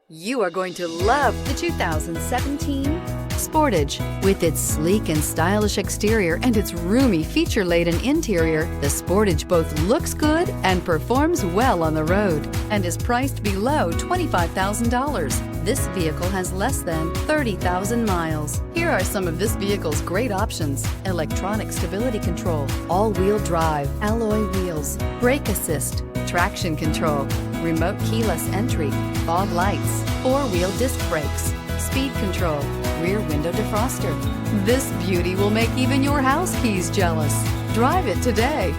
You are going to love the 2017 Sportage. With its sleek and stylish exterior and its roomy feature-laden interior, the Sportage both looks good and performs well on the road and is priced below $25,000. This vehicle has less than 30,000 miles. Here are some of this vehicle's great options: electronic stability control, all-wheel drive, alloy wheels, brake assist, traction control, remote keyless entry, fog lights, four-wheel disc brakes, speed control, rear window defroster. This beauty will make even your house keys jealous. Drive it today.